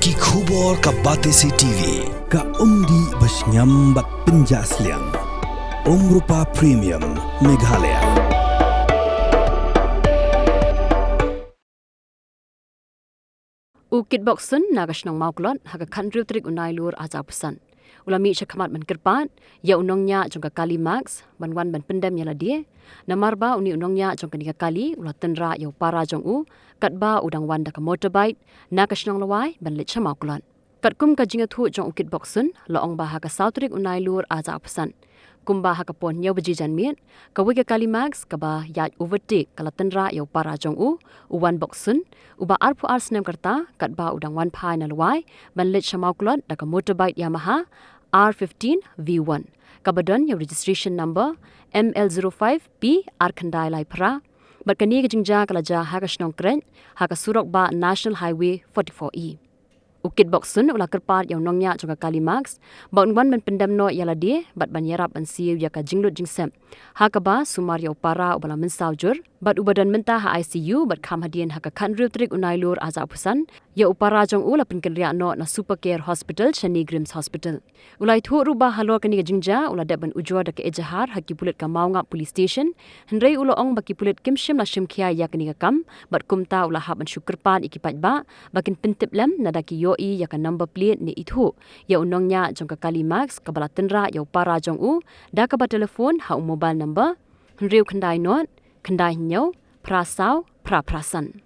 Ki khubor ka Batesi TV. Ka umdi basnyam bak penjaslian. Rupa Premium Meghalaya. Ukit Boksun nagashnong mauklot haga country trik unai lur aja pesan. Ulami syakamat ban kerpat ya unongnya jongka kali max banwan ban pendam yala dia. Namarba uni unongnya jongka niga kali ulah tenra ya para jong u katba udang wanda ka motorbike nagashnong lawai ban lit mauklot. Katkum ka jinga thu jong Ukit Boksun laong ba haga sautrik unai lur aja pesan. Kumba haka pon yaw bejijan miet kawiga kali max kaba ya overtake kala tenra yaw para jong u uwan Boksun uba arpu arsnem kerta katba udang wan pai na luai ban lit shamauklot daka motorbike Yamaha R15 V1 kabadon yaw registration number ML05P Arkandai lai pra batkani ka jingja kala ja haka shnong kren haka surok ba National Highway 44E. Ukit Boksun ulah kerpat yang nongnya jongka kali max baun wan men pendam no yala dia bat ban yarap an siu yaka jinglut jingsem hakaba sumar ya para ubala mensaujur bat ubadan mentah ha ICU bat kham hadien haka kanru trik unailur aza pusan ya upara jong ula penkenria no na super care hospital Shani Grims Hospital ulai thu ruba halor kani jingja ula deban ujwa dak ejahar haki pulit ka maunga police station hendrei ula ong baki pulit kimshim la shimkhia yakni kam bat kumta ula haban syukurpan ikipat ba bakin pentip lem nadaki yoi yaka number plate ni ithu ya unongnya jongka kali max kabala tenra ya para jong u da ka ba telefon ha mobile number hendreu khandai not khandai nyau prasau praprasan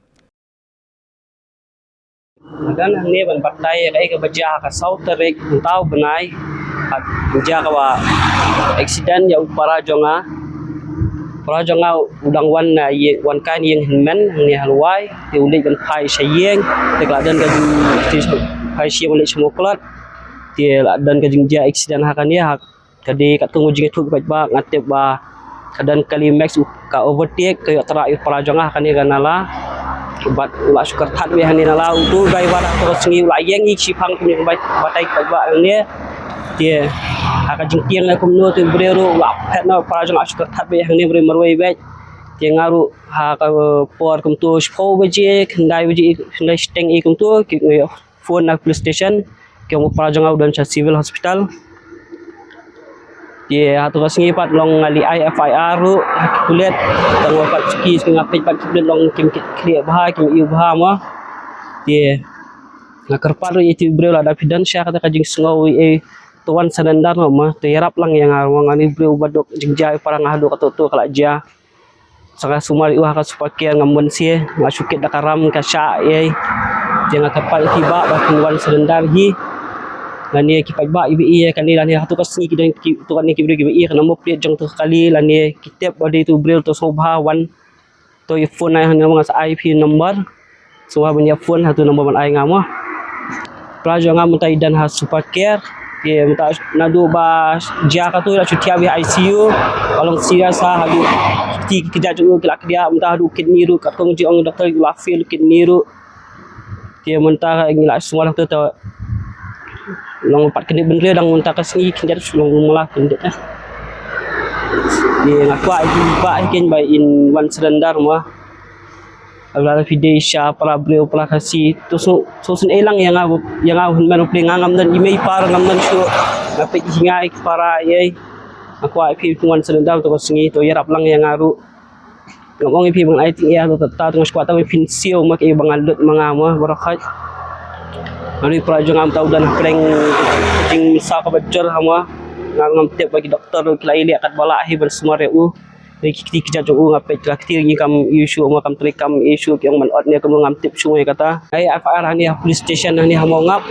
dan hne ban batdai kai ka baja ka sauterek tau benai baja ka wa accident ya para jonga udang wan na ye wan kan yeng men ni halwai ti ulik ban phai sayeng te la dan ka ti phai sia ulik smoklat ti la dan ka jingja accident hakan ya kadi ka tunggu jing thu ba ngatep ba kadan kali max ka overtake ke tera para jonga hakan ya ganala bat ula sukar that we hani nala utu gai wala to singi ula yeng ik sipang ni bai batai ba ni dia aka jingtiang na kumno tu brero ula phet na para jong sukar that we hani bre marwai be dia ngaru ha ka por kum tu spo beje khandai beje khandai steng e kum tu phone na police station ke mo para jong udan cha civil hospital dia hatu singi pat long ngali IFIR ru kulet tang wapat ski ngapit pat kulet long kim klia bah kim iu bah ma dia ngakerpat ru itu breu ada pidan sya kata kajing sngau tuan sanandar ma tu yarap lang yang awang ani breu badok jingjai parang hadu kata tu kala ja saka sumari uha ka supake ngamben sie ngasukit dakaram ka sya ye jangan kapal tiba bakin wan sanandar hi lani kipai ba ibi kali lani hatu kasni kidan tuan ni kibri ibi kana mo plate jong tu kali lani kitep body tu bril tu sobha wan to phone ai hanga ngas IP number so banya phone hatu number ban ai ngama prajo ngam tai dan ha super care ye mata nadu ba ja ka tu la chutia bi ICU kalong serious ha hadu ti kida ju kelak dia mata hadu kidney ru katong ji ong doktor la feel kidney ru dia mentah ngila semua tu long pat kene benre dang unta kasni kinjar sulong malah kindet di ngakwa ba ken by in one cylinder ma ala video sha para breu para kasi to so sun elang yang men pling ngam dan imei par ngam dan so nape hingai para ye ngakwa pi one cylinder to kasni to yarap lang yang aru ngomong pi bang ai ting ya to ta tong squat ta pin sio mak e bangalut mangama barakat ani prajong am tau dan kleng jing sa ka bajar hama ngam tep bagi doktor klai li akat bala hi ban semua reu ki kija jo ngapet lakti ni kam isu ma kam trikam isu yang man od ne kam ngam tep sungai kata ai afar hani police station hani hamo ngap